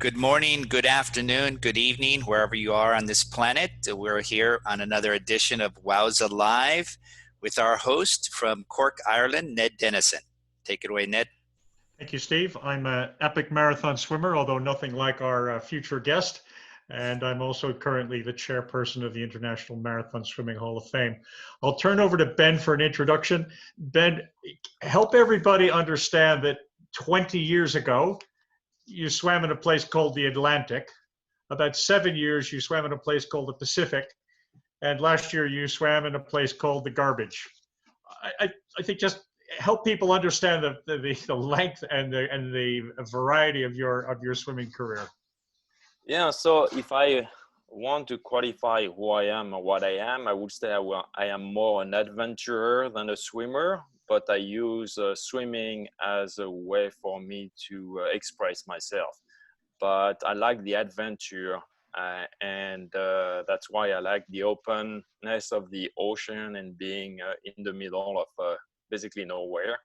Good morning, good afternoon, good evening, wherever you are on this planet. We're here on another edition of WOWSA Live with our host from Cork, Ireland, Ned Denison. Take it away, Ned. Thank you, Steve. I'm an epic marathon swimmer, although nothing like our future guest. And I'm also currently the chairperson of the International Marathon Swimming Hall of Fame. I'll turn over to Ben for an introduction. Ben, help everybody understand that 20 years ago, you swam in a place called the Atlantic. About 7 years, you swam in a place called the Pacific. And last year, you swam in a place called the Garbage. I think just help people understand the length and the variety of your swimming career. Yeah, so if I want to qualify who I am or what I am, I would say I am more an adventurer than a swimmer, but I use swimming as a way for me to express myself. But I like the adventure, and that's why I like the openness of the ocean and being in the middle of basically nowhere.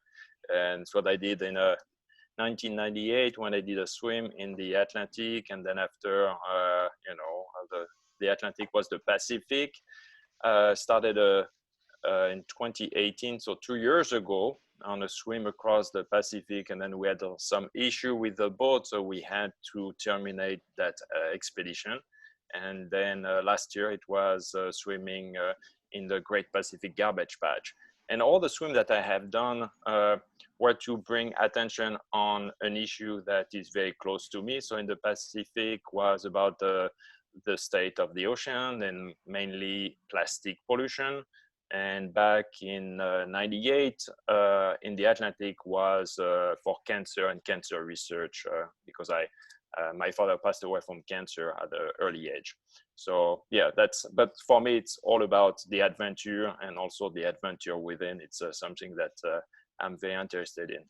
And it's what I did in 1998 when I did a swim in the Atlantic, and then after the Atlantic was the Pacific. Started in 2018, so 2 years ago, on a swim across the Pacific, and then we had some issue with the boat, so we had to terminate that expedition. And then last year it was swimming in the Great Pacific Garbage Patch. And all the swim that I have done were to bring attention on an issue that is very close to me. So in the Pacific was about the state of the ocean and mainly plastic pollution. And back in 98, in the Atlantic was for cancer and cancer research because my father passed away from cancer at an early age. So yeah, but for me, it's all about the adventure and also the adventure within. It's something that I'm very interested in.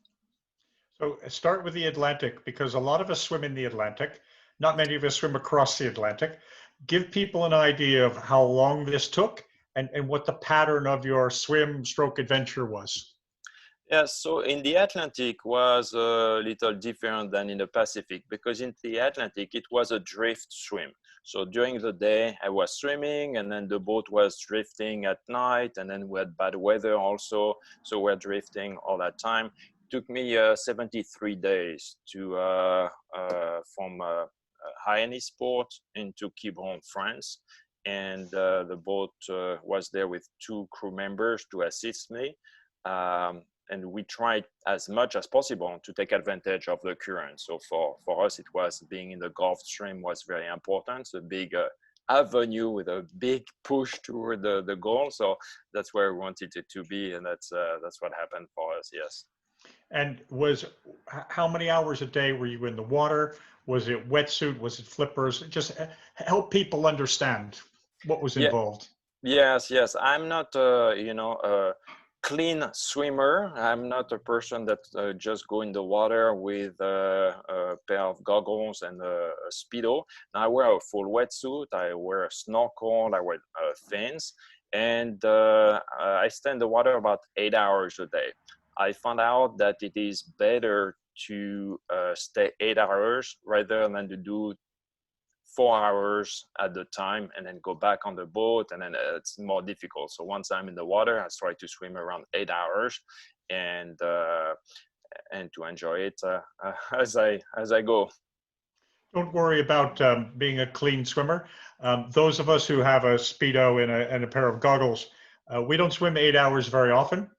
So start with the Atlantic, because a lot of us swim in the Atlantic. Not many of us swim across the Atlantic. Give people an idea of how long this took and what the pattern of your swim stroke adventure was. Yeah, so in the Atlantic was a little different than in the Pacific, because in the Atlantic, it was a drift swim. So during the day, I was swimming, and then the boat was drifting at night, and then we had bad weather also, so we're drifting all that time. It took me 73 days to from Hyannisport into Quiberon, France. And the boat was there with 2 crew members to assist me. And we tried as much as possible to take advantage of the current. So for us, it was being in the Gulf Stream was very important. It's a big avenue with a big push toward the goal. So that's where we wanted it to be. And that's what happened for us, yes. And how many hours a day were you in the water? Was it wetsuit? Was it flippers? Just help people understand what was involved. Yes. I'm not, a clean swimmer. I'm not a person that just go in the water with a pair of goggles and a Speedo. I wear a full wetsuit. I wear a snorkel. I wear fins. And I stay in the water about 8 hours a day. I found out that it is better to stay 8 hours rather than to do 4 hours at the time and then go back on the boat, and then it's more difficult. So once I'm in the water, I try to swim around 8 hours and to enjoy it as I go. Don't worry about being a clean swimmer. Those of us who have a Speedo and a pair of goggles, we don't swim 8 hours very often.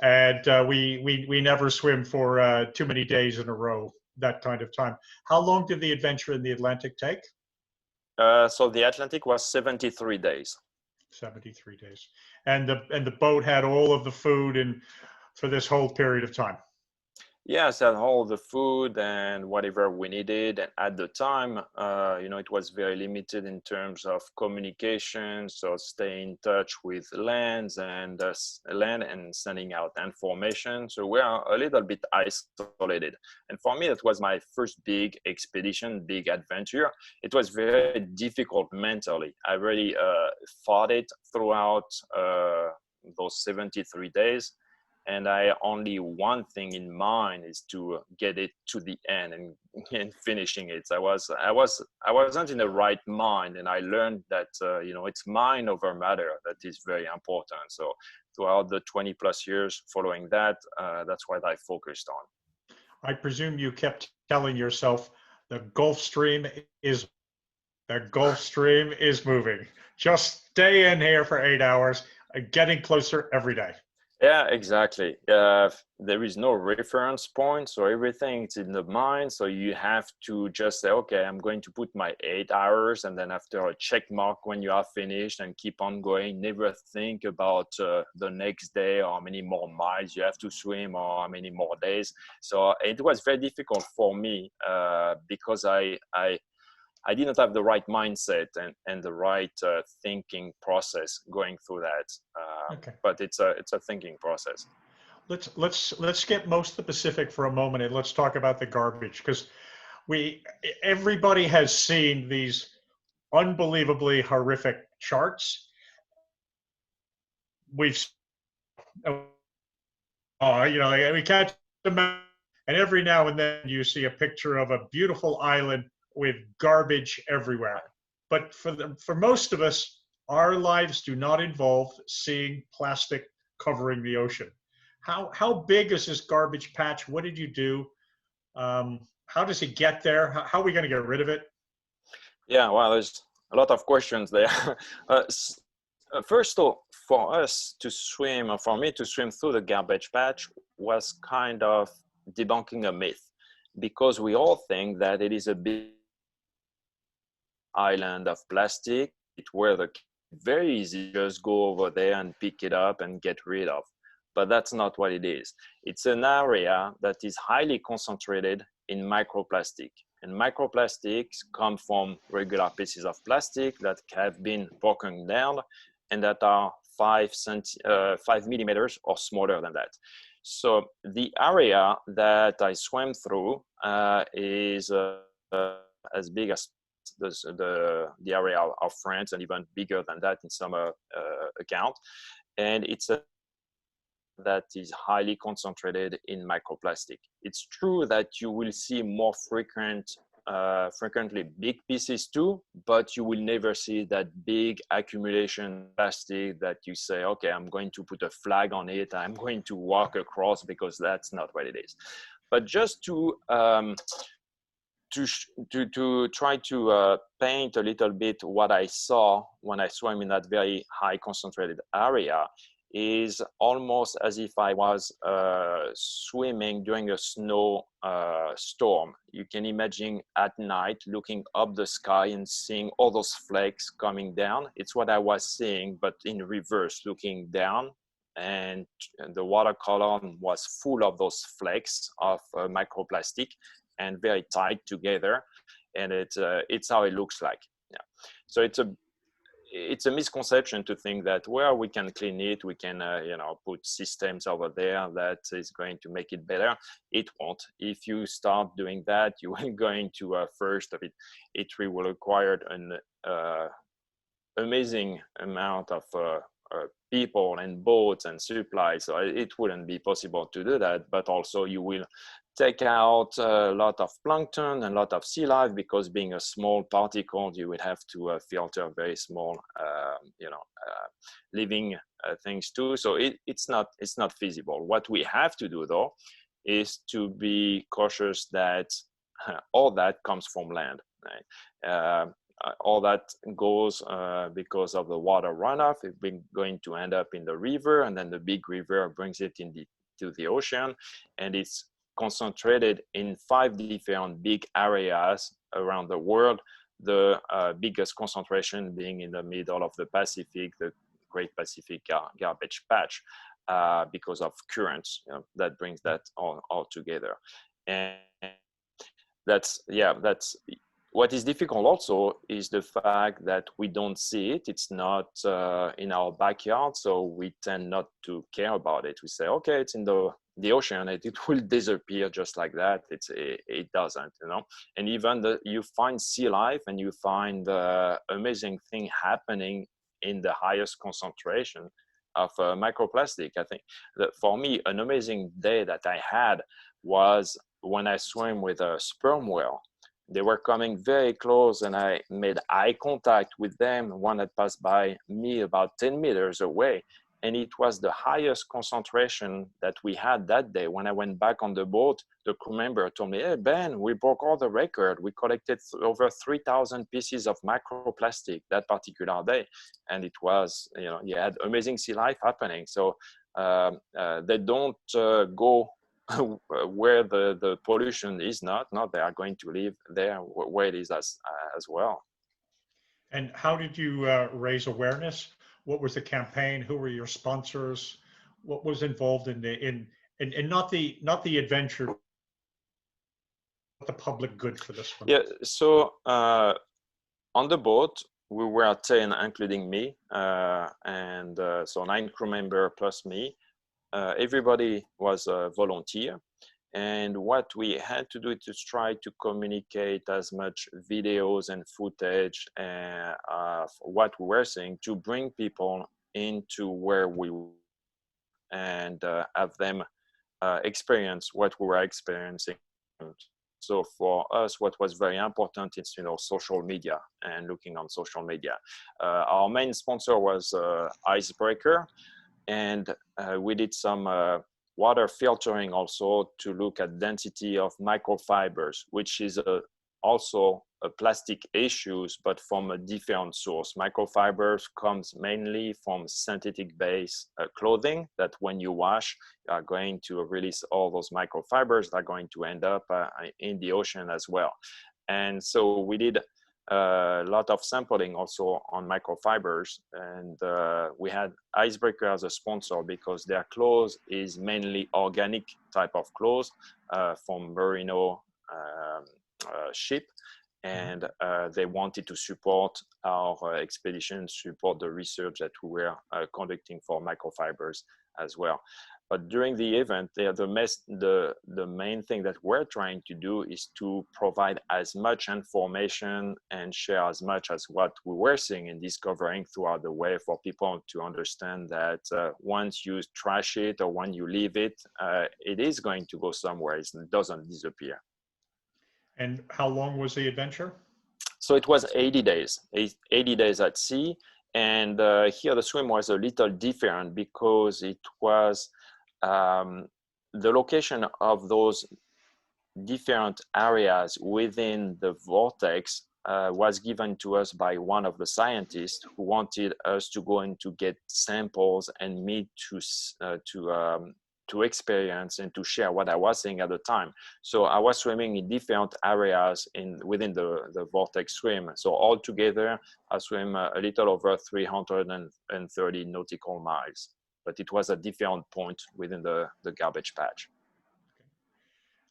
And we never swim for too many days in a row, that kind of time. How long did the adventure in the Atlantic take? So the Atlantic was 73 days. 73 days. And the boat had all of the food for this whole period of time? Yes, and all the food and whatever we needed. And at the time, it was very limited in terms of communication. So stay in touch with land and sending out information. So we are a little bit isolated. And for me, that was my first big expedition, big adventure. It was very difficult mentally. I really fought it throughout those 73 days. and I only one thing in mind is to get it to the end and finishing it. I wasn't in the right mind, and I learned that it's mind over matter that is very important. So throughout the 20 plus years following that, that's what I focused on. I presume you kept telling yourself the Gulf Stream is moving. Just stay in here for 8 hours, getting closer every day. Yeah, exactly. There is no reference point, so everything's in the mind. So you have to just say, okay, I'm going to put my 8 hours, and then after a check mark when you are finished, and keep on going. Never think about the next day or how many more miles you have to swim or how many more days. So it was very difficult for me because I didn't have the right mindset and the right thinking process going through that. Okay. But it's a thinking process. Let's get most of the Pacific for a moment, and let's talk about the garbage, because everybody has seen these unbelievably horrific charts. We've we catch them, and every now and then you see a picture of a beautiful island with garbage everywhere. But for most of us, our lives do not involve seeing plastic covering the ocean. How big is this garbage patch? What did you do? How does it get there? How are we going to get rid of it? Yeah, well, there's a lot of questions there. First of all, for us to swim, or for me to swim through the garbage patch, was kind of debunking a myth, because we all think that it is a big island of plastic where the very easy just go over there and pick it up and get rid of. But that's not what it is. It's an area that is highly concentrated in microplastic. And microplastics come from regular pieces of plastic that have been broken down and that are 5 millimeters or smaller than that. So the area that I swam through is as big as the area of France, and even bigger than that in some account. And it's a that is highly concentrated in microplastic. It's true that you will see more frequently big pieces too, but you will never see that big accumulation of plastic that you say, okay, I'm going to put a flag on it, I'm going to walk across, because that's not what it is. But just to try to paint a little bit what I saw when I swam in that very high concentrated area, is almost as if I was swimming during a snow storm. You can imagine at night looking up the sky and seeing all those flakes coming down. It's what I was seeing, but in reverse, looking down. And the water column was full of those flakes of microplastic and very tight together. And it's how it looks like. Yeah. So it's a misconception to think that, well, we can clean it, we can put systems over there that is going to make it better. It won't. If you start doing that, you are going to first of it will require an amazing amount of people and boats and supplies. So it wouldn't be possible to do that. But also you will take out a lot of plankton and a lot of sea life, because being a small particle, you would have to filter very small, living things too. So it's not feasible. What we have to do though is to be cautious that all that comes from land. Right? All that goes because of the water runoff. It's going to end up in the river, and then the big river brings it to the ocean, and it's concentrated in 5 different big areas around the world. The biggest concentration being in the middle of the Pacific, the Great Pacific Garbage Patch, because of currents that brings that all together. And that's what is difficult also is the fact that we don't see it. It's not in our backyard, so we tend not to care about it. We say, okay, it's in the ocean, it will disappear just like that. It doesn't, And even you find sea life and you find amazing thing happening in the highest concentration microplastic. I think that for me, an amazing day that I had was when I swam with a sperm whale. They were coming very close and I made eye contact with them. One had passed by me about 10 meters away. And it was the highest concentration that we had that day. When I went back on the boat, the crew member told me, "Hey, Ben, we broke all the record. We collected over 3,000 pieces of microplastic that particular day." And it was, you had amazing sea life happening. So they don't go where the pollution is not. They are going to live there where it is as well. And how did you raise awareness? What was the campaign? Who were your sponsors? What was involved in not the adventure, but the public good for this one? Yeah. So on the boat, we were 10, including me, and so 9 crew members plus me. Everybody was a volunteer. And what we had to do is try to communicate as much videos and footage of what we were seeing to bring people into where we were and have them experience what we were experiencing. So for us, what was very important is, social media and looking on social media. Our main sponsor was Icebreaker, and we did some water filtering also to look at density of microfibers, which is also a plastic issues, but from a different source. Microfibers comes mainly from synthetic base clothing that when you wash, you are going to release all those microfibers that are going to end up in the ocean as well. And so we did a lot of sampling also on microfibers, and we had Icebreaker as a sponsor because their clothes is mainly organic type of clothes from merino ship, and they wanted to support our expedition, support the research that we were conducting for microfibers as well. But during the event, the main thing that we're trying to do is to provide as much information and share as much as what we were seeing and discovering throughout the way for people to understand that once you trash it or when you leave it, it is going to go somewhere. It doesn't disappear. And how long was the adventure? So it was 80 days, 80 days at sea. And here the swim was a little different because it was the location of those different areas within the vortex was given to us by one of the scientists who wanted us to go and to get samples and meet to experience and to share what I was seeing at the time. So I was swimming in different areas within the vortex swim. So altogether, I swim a little over 330 nautical miles. But it was a different point within the garbage patch.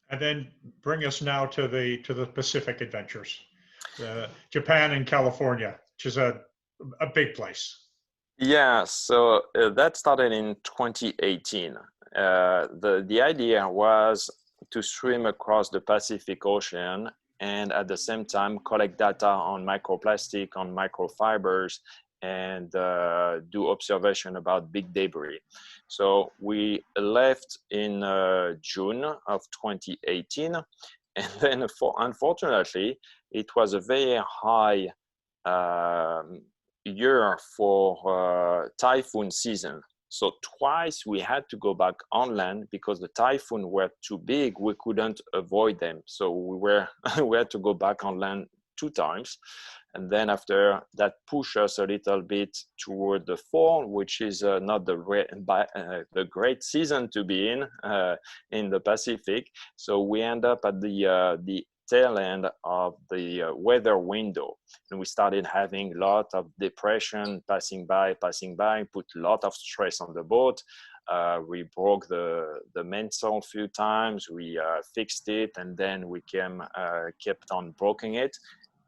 And then bring us now to the Pacific adventures, Japan and California, which is a big place. Yeah, so that started in 2018. The idea was to swim across the Pacific Ocean and at the same time collect data on microplastic, on microfibers, and do observation about big debris. So we left in June of 2018, and then unfortunately, it was a very high year for typhoon season. So twice we had to go back on land because the typhoon were too big. We couldn't avoid them. So we had to go back on land 2 times. And then after that push us a little bit toward the fall, which is not the great season to be in the Pacific. So we end up at the tail end of the weather window, and we started having a lot of depression passing by, put a lot of stress on the boat. We broke the mainsail a few times, we fixed it, and then we kept on breaking it,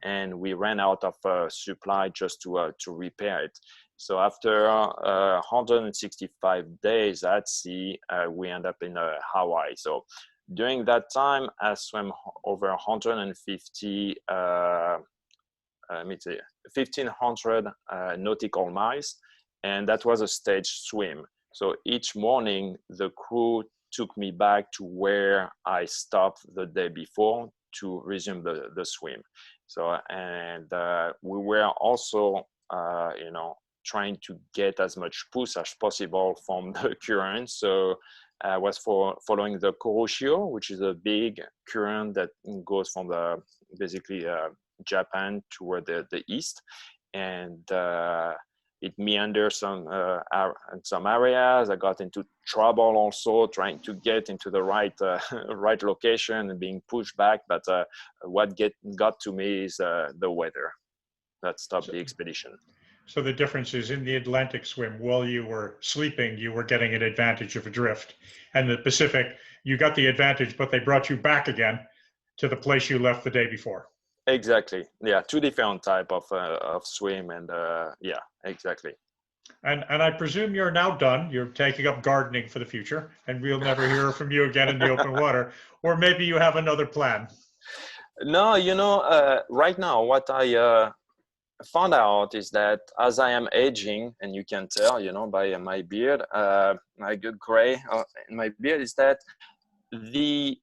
and we ran out of supply just to repair it. So after 165 days at sea, we end up in Hawaii. So during that time, I swam over 150, 1,500 nautical miles. and that was a staged swim. So each morning, the crew took me back to where I stopped the day before to resume the swim. So, and we were also, trying to get as much push as possible from the current. So I was following the Kuroshio, which is a big current that goes from basically Japan toward the east. And it meandered some areas. I got into trouble also trying to get into the right right location and being pushed back. But what got to me is the weather that stopped the expedition. So the difference is in the Atlantic swim, while you were sleeping, you were getting an advantage of adrift. And the Pacific, you got the advantage, but they brought you back again to the place you left the day before. Exactly. Yeah, two different type of swim, and yeah, exactly. And I presume you're now done. You're taking up gardening for the future, and we'll never hear from you again in the open water. Or maybe you have another plan. No, right now what I found out is that as I am aging, and you can tell, by my beard, my good gray in my beard, is that the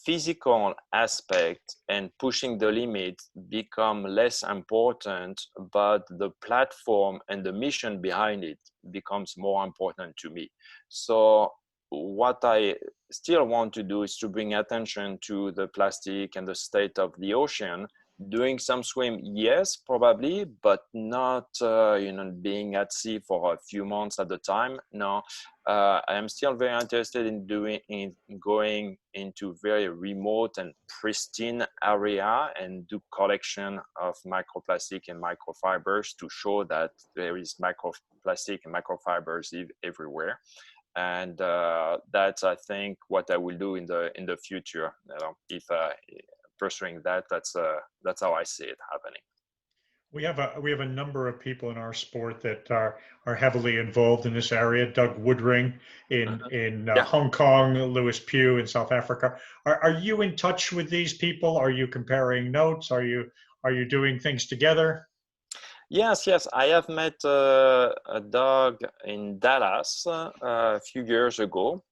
physical aspect and pushing the limit become less important, but the platform and the mission behind it becomes more important to me. So what I still want to do is to bring attention to the plastic and the state of the ocean. Doing some swim, yes, probably, but not being at sea for a few months at a time. No, I am still very interested in going into very remote and pristine area and do collection of microplastic and microfibers to show that there is microplastic and microfibers everywhere. And that's, I think, what I will do in the future. If pursuing that's how I see it happening. We have a number of people in our sport that are heavily involved in this area. Doug Woodring in Yeah. Hong Kong, Lewis Pugh in South Africa. Are you in touch with these people? Are you comparing notes? Are you doing things together? Yes. I have met Doug in Dallas a few years ago,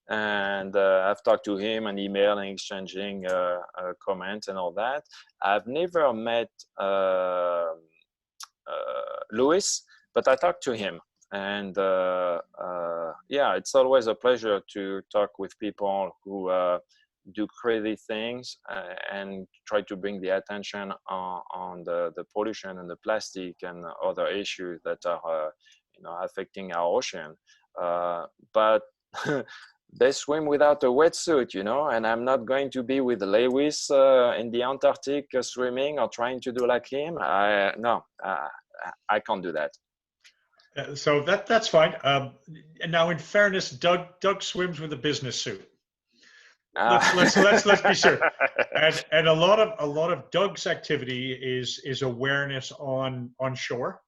and I've talked to him and email and exchanging comments and all that. I've never met Louis, but I talked to him, and yeah, it's always a pleasure to talk with people who do crazy things and try to bring the attention on the pollution and the plastic and other issues that are affecting our ocean. But they swim without a wetsuit, and I'm not going to be with Lewis in the Antarctic swimming or trying to do like him. I can't do that. So that's fine. And now, in fairness, Doug swims with a business suit. Let's be sure. And a lot of Doug's activity is awareness on shore.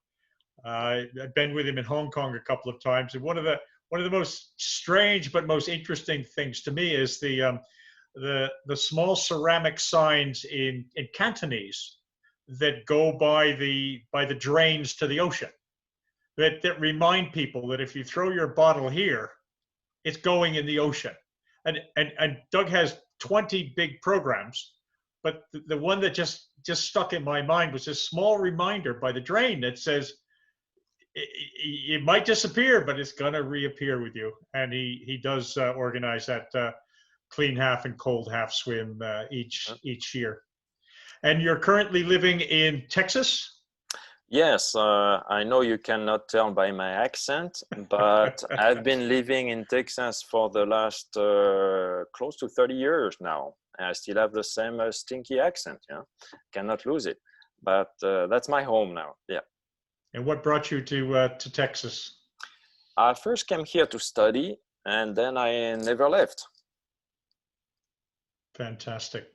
I've been with him in Hong Kong a couple of times, and one of the most strange but most interesting things to me is the small ceramic signs in Cantonese that go by the drains to the ocean that remind people that if you throw your bottle here, it's going in the ocean. And Doug has 20 big programs, but the one that just stuck in my mind was this small reminder by the drain that says it might disappear, but it's going to reappear with you. And he does organize that clean half and cold half swim each year. And you're currently living in Texas? Yes, I know you cannot tell by my accent, but I've been living in Texas for the last close to 30 years now. I still have the same stinky accent, cannot lose it. But that's my home now, yeah. And what brought you to Texas? I first came here to study, and then I never left. Fantastic.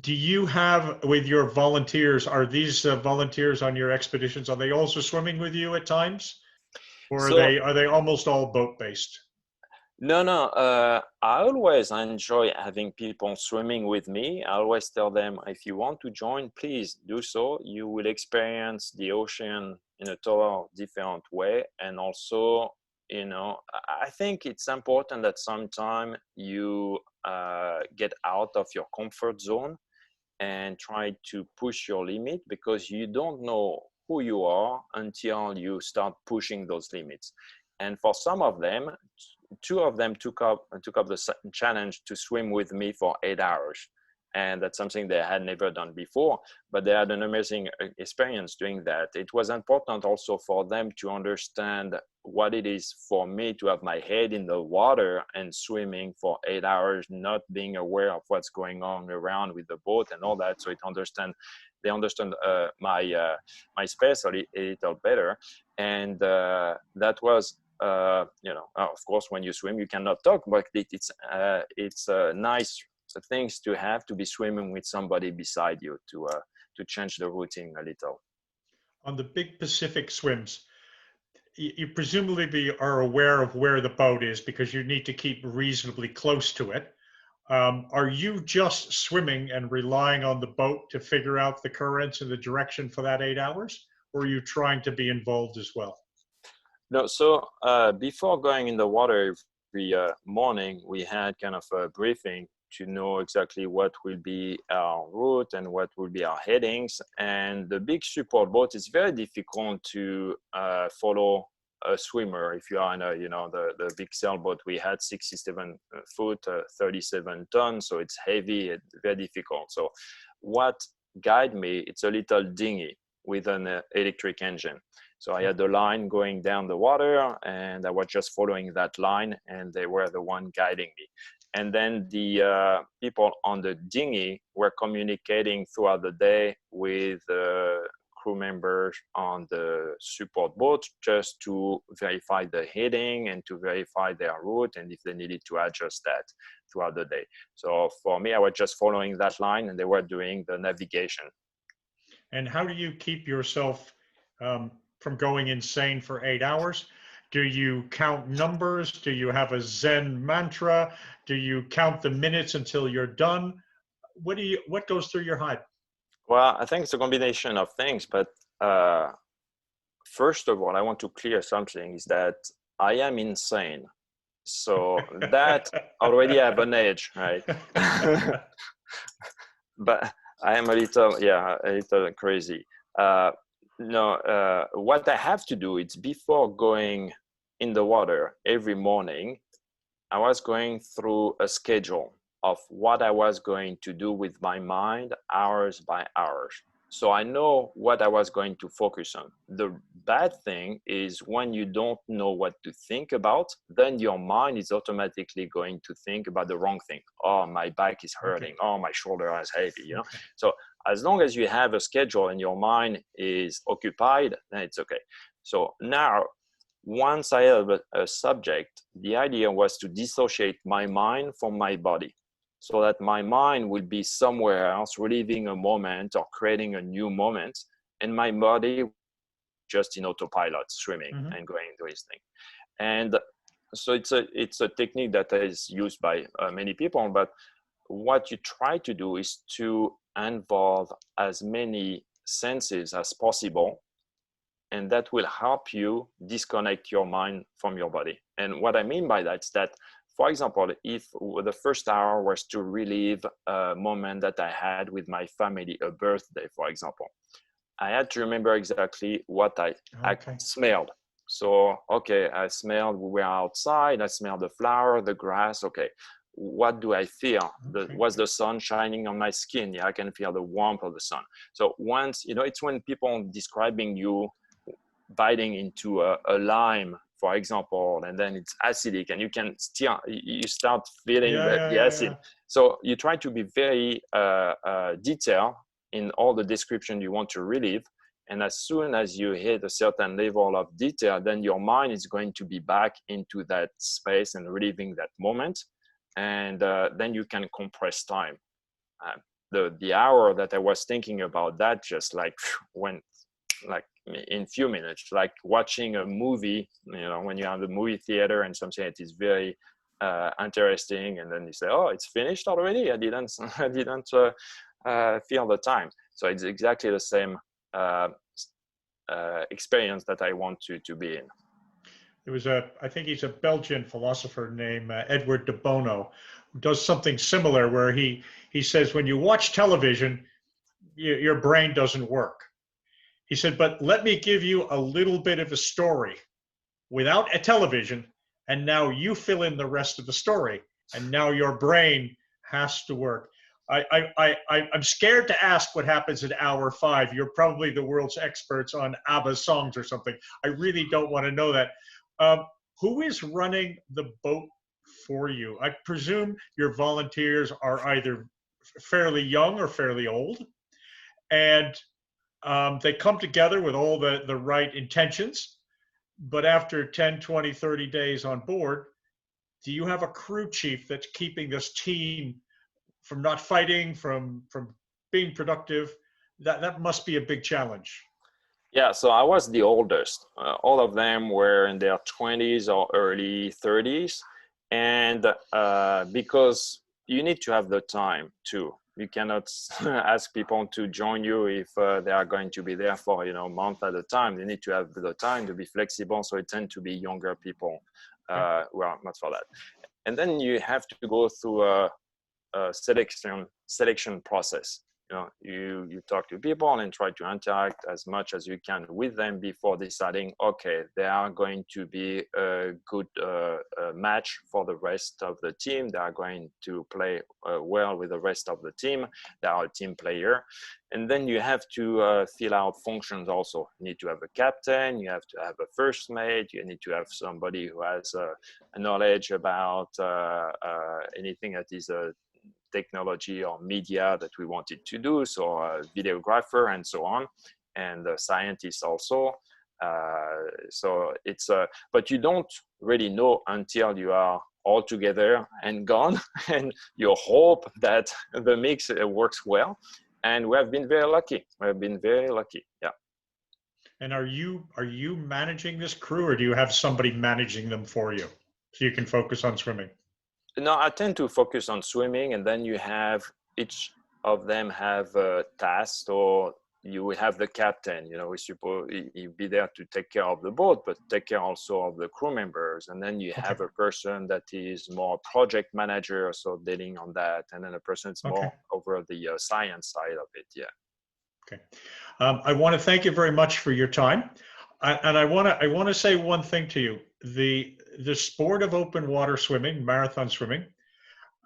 Do you have, with your volunteers, are these volunteers on your expeditions, are they also swimming with you at times? Or are they almost all boat-based? No. I always enjoy having people swimming with me. I always tell them, if you want to join, please do so. You will experience the ocean in a total different way. And also, you know, I think it's important that sometime you get out of your comfort zone and try to push your limit, because you don't know who you are until you start pushing those limits. And for some of them, two of them took up the challenge to swim with me for 8 hours. And that's something they had never done before, but they had an amazing experience doing that. It was important also for them to understand what it is for me to have my head in the water and swimming for 8 hours, not being aware of what's going on around with the boat and all that. So they understand my space a little better. And that was, you know, of course, when you swim, you cannot talk, but it's nice things to have to be swimming with somebody beside you to change the routine a little. On the big Pacific swims, you presumably are aware of where the boat is because you need to keep reasonably close to it. Are you just swimming and relying on the boat to figure out the currents and the direction for that 8 hours, or are you trying to be involved as well? No, so before going in the water every morning, we had kind of a briefing to know exactly what will be our route and what will be our headings. And the big support boat is very difficult to follow a swimmer. If you are in a, you know, the big sailboat, we had 67 foot, 37 tons, so it's heavy, it's very difficult. So what guide me, it's a little dinghy with an electric engine. So I had the line going down the water, and I was just following that line, and they were the one guiding me. And then the people on the dinghy were communicating throughout the day with crew members on the support boat, just to verify the heading and to verify their route, and if they needed to adjust that throughout the day. So for me, I was just following that line, and they were doing the navigation. And how do you keep yourself from going insane for 8 hours? Do you count numbers? Do you have a Zen mantra? Do you count the minutes until you're done? What goes through your head? Well, I think it's a combination of things, but first of all, I want to clear something, is that I am insane. So that already have an edge, right? But I am a little crazy. What I have to do is, before going in the water every morning, I was going through a schedule of what I was going to do with my mind, hours by hours. So I know what I was going to focus on. The bad thing is when you don't know what to think about, then your mind is automatically going to think about the wrong thing. Oh, my back is hurting. Okay. Oh, my shoulder is heavy, you know? Okay. So as long as you have a schedule and your mind is occupied, then it's okay. So now, once I have a subject, the idea was to dissociate my mind from my body, so that my mind will be somewhere else, reliving a moment or creating a new moment, and my body just in autopilot, swimming and going into his thing. And so it's a technique that is used by many people, but what you try to do is to involve as many senses as possible, and that will help you disconnect your mind from your body. And what I mean by that is that, for example, if the first hour was to relive a moment that I had with my family, a birthday, for example, I had to remember exactly what I smelled. So, okay, I smelled, we were outside, I smelled the flower, the grass, okay. What do I feel? Was the sun shining on my skin? Yeah, I can feel the warmth of the sun. So once, you know, it's when people describing you biting into a lime, for example, and then it's acidic, and you can still, you start feeling the acid. So you try to be very detailed in all the description you want to relive. And as soon as you hit a certain level of detail, then your mind is going to be back into that space and reliving that moment. And then you can compress time. The hour that I was thinking about that just like went like in few minutes, like watching a movie, you know, when you have the movie theater and something that is very interesting, and then you say, oh, it's finished already. I didn't feel the time. So it's exactly the same experience that I want to be in. There was I think he's a Belgian philosopher named Edward de Bono, who does something similar where he says, when you watch television, your brain doesn't work. He said, but let me give you a little bit of a story without a television, and now you fill in the rest of the story, and now your brain has to work. I'm scared to ask what happens in hour 5. You're probably the world's experts on ABBA's songs or something. I really don't want to know that. Who is running the boat for you? I presume your volunteers are either fairly young or fairly old, and they come together with all the right intentions. But after 10, 20, 30 days on board, do you have a crew chief that's keeping this team from not fighting, from being productive? That must be a big challenge. Yeah, so I was the oldest. All of them were in their 20s or early 30s. And because you need to have the time too. You cannot ask people to join you if they are going to be there for, a month at a time. They need to have the time to be flexible. So it tends to be younger people who are not for that. And then you have to go through a selection process. You talk to people and try to interact as much as you can with them before deciding, okay, they are going to be a good match for the rest of the team. They are going to play well with the rest of the team. They are a team player. And then you have to fill out functions also. You need to have a captain, you have to have a first mate, you need to have somebody who has a knowledge about anything that is a technology or media that we wanted to do, so a videographer and so on, and scientists also. So it's but you don't really know until you are all together and gone, and you hope that the mix works well. And we have been very lucky. Yeah. And are you managing this crew, or do you have somebody managing them for you so you can focus on swimming? No, I tend to focus on swimming, and then you have each of them have a task, or you will have the captain. We suppose he'll be there to take care of the boat, but take care also of the crew members. And then you have a person that is more project manager, so dealing on that, and then a person that's more over the science side of it. Yeah. Okay. I want to thank you very much for your time, and I want to say one thing to you. The sport of open water swimming, marathon swimming,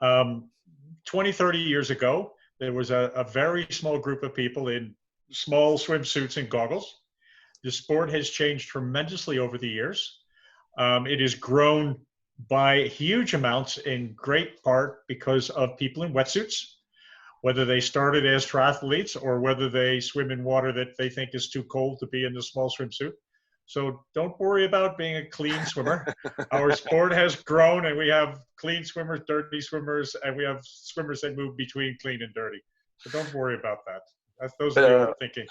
20, 30 years ago, there was a very small group of people in small swimsuits and goggles. The sport has changed tremendously over the years. It has grown by huge amounts, in great part because of people in wetsuits, whether they started as triathletes or whether they swim in water that they think is too cold to be in the small swimsuit. So don't worry about being a clean swimmer. Our sport has grown, and we have clean swimmers, dirty swimmers, and we have swimmers that move between clean and dirty. So don't worry about that. Those are the old thinking.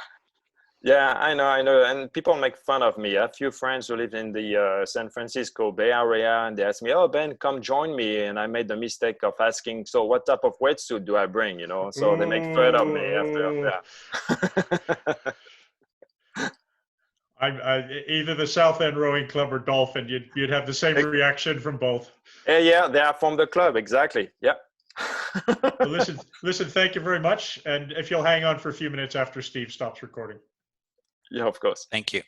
Yeah, I know. And people make fun of me. I have a few friends who live in the San Francisco Bay Area, and they ask me, oh, Ben, come join me. And I made the mistake of asking, so what type of wetsuit do I bring? So they make fun of me after. Yeah. Either the South End Rowing Club or Dolphin, you'd have the same reaction from both. Yeah, they are from the club, exactly. Yeah. Well, listen, thank you very much. And if you'll hang on for a few minutes after Steve stops recording. Yeah, of course. Thank you.